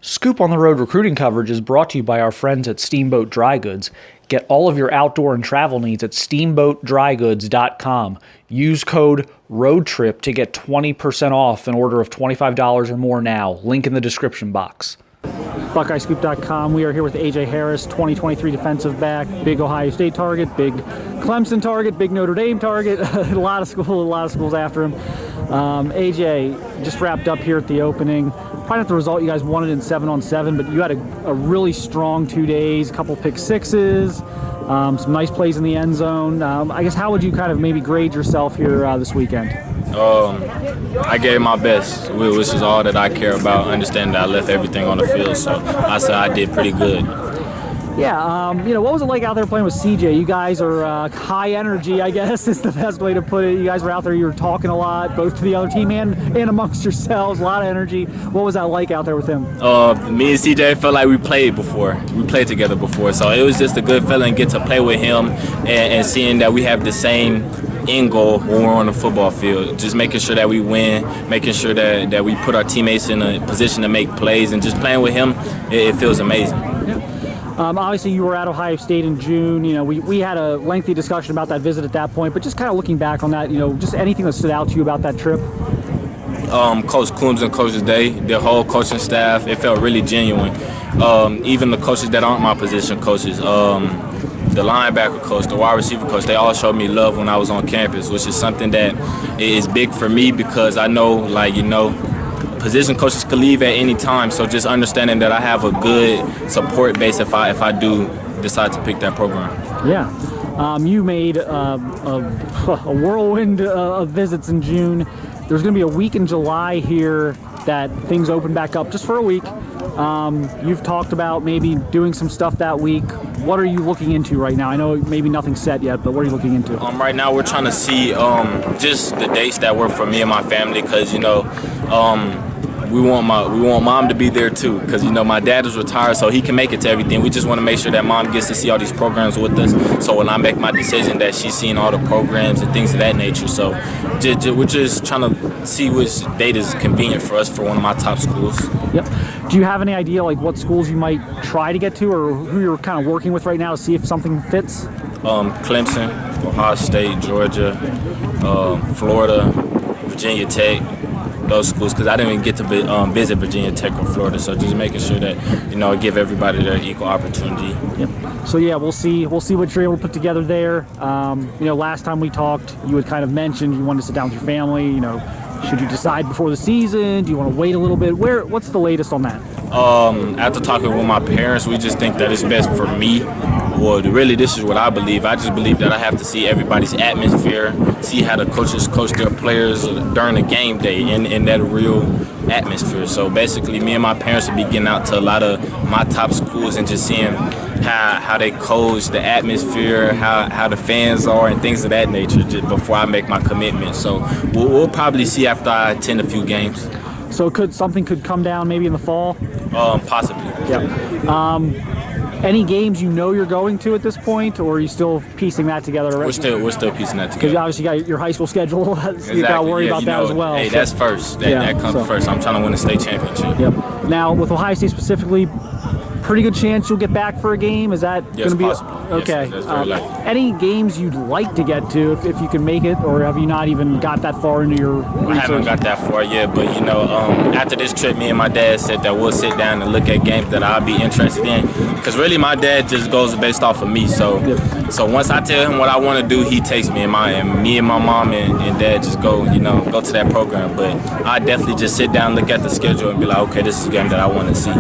Scoop on the Road recruiting coverage is brought to you by our friends at Steamboat Dry Goods. Get all of your outdoor and travel needs at steamboatdrygoods.com. Use code ROADTRIP to get 20% off an order of $25 or more now. Link in the description box. BuckeyeScoop.com. We are here with A.J. Harris, 2023 defensive back, big Ohio State target, big Clemson target, big Notre Dame target. a lot of schools after him. A.J. just wrapped up here at the opening. Probably not the result you guys wanted in 7-on-7, but you had a really strong 2 days, a couple pick sixes, some nice plays in the end zone. I guess how would you kind of maybe grade yourself here this weekend? I gave my best, which is all that I care about, understanding that I left everything on the field, so I said I did pretty good. Yeah, what was it like out there playing with CJ? You guys are high energy, I guess is the best way to put it. You guys were out there, you were talking a lot, both to the other team and amongst yourselves, a lot of energy. What was that like out there with him? Me and CJ felt like we played before. We played together before, so it was just a good feeling, get to play with him and seeing that we have the same end goal when we're on the football field. Just making sure that we win, making sure that we put our teammates in a position to make plays, and just playing with him, it feels amazing. Obviously, you were at Ohio State in June. We had a lengthy discussion about that visit at that point, but just kind of looking back on that, just anything that stood out to you about that trip? Coach Coombs and Coach Day, their whole coaching staff, it felt really genuine. Even the coaches that aren't my position coaches, the linebacker coach, the wide receiver coach, they all showed me love when I was on campus, which is something that is big for me because I know, position coaches could leave at any time, so just understanding that I have a good support base if I do decide to pick that program. Yeah. You made a whirlwind of visits in June. There's going to be a week in July here that things open back up just for a week. You've talked about maybe doing some stuff that week. What are you looking into right now? I know maybe nothing's set yet, but what are you looking into? Right now we're trying to see just the dates that work for me and my family, because we want mom to be there too, because my dad is retired, so he can make it to everything. We just want to make sure that mom gets to see all these programs with us, so when I make my decision that she's seeing all the programs and things of that nature. So we're just trying to see which date is convenient for us for one of my top schools. Yep. Do you have any idea what schools you might try to get to, or who you're kind of working with right now to see if something fits? Clemson, Ohio State, Georgia, Florida, Virginia Tech. Those schools, because I didn't even get to visit Virginia Tech or Florida, so just making sure that give everybody their equal opportunity. Yep. So yeah, we'll see what you're able to put together there. Last time we talked, you had kind of mentioned you wanted to sit down with your family. Should you decide before the season? Do you want to wait a little bit? What's the latest on that? After talking with my parents, we just think that it's best for me. Well, really, this is what I believe. I just believe that I have to see everybody's atmosphere, see how the coaches coach their players during the game day in that real atmosphere. So basically, me and my parents will be getting out to a lot of my top schools and just seeing how they coach, the atmosphere, how the fans are, and things of that nature just before I make my commitment. So we'll probably see after I attend a few games. So something could come down maybe in the fall? Possibly. Yeah. Any games you're going to at this point, or are you still piecing that together? We're still piecing that together. Because obviously you got your high school schedule. Exactly. You got to worry about that as well. Hey, that's first. That comes first. I'm trying to win a state championship. Yep. Now with Ohio State specifically, pretty good chance you'll get back for a game. Is that going to be possible? Okay? Yes, that's very likely. Any games you'd like to get to if you can make it, or have you not even got that far into your research? I haven't got that far yet, but after this trip, me and my dad said that we'll sit down and look at games that I'll be interested in, because really my dad just goes based off of me. So once I tell him what I want to do, he takes me, and me and my mom and dad just go to that program. But I definitely just sit down, look at the schedule, and be like, okay, this is a game that I want to see.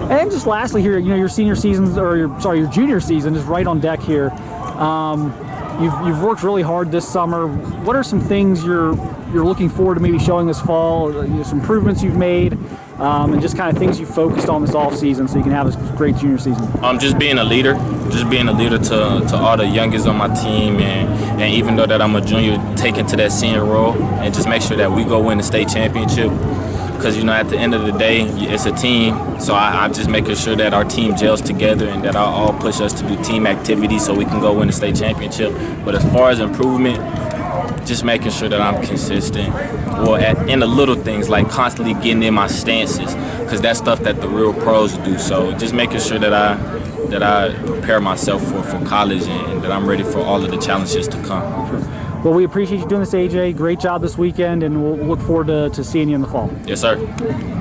And just lastly here, your senior season, or your junior season is right on deck here. You've worked really hard this summer. What are some things you're looking forward to maybe showing this fall? Some improvements you've made, and just kind of things you focused on this off season so you can have this great junior season. Just being a leader to all the youngest on my team, and even though that I'm a junior, taking to that senior role and just make sure that we go win the state championship. Because at the end of the day, it's a team, so I'm just making sure that our team gels together and that I'll all push us to do team activities so we can go win the state championship. But as far as improvement, just making sure that I'm consistent. Well, in the little things, like constantly getting in my stances, because that's stuff that the real pros do. So just making sure that I prepare myself for college and that I'm ready for all of the challenges to come. Well, we appreciate you doing this, AJ. Great job this weekend, and we'll look forward to seeing you in the fall. Yes, sir.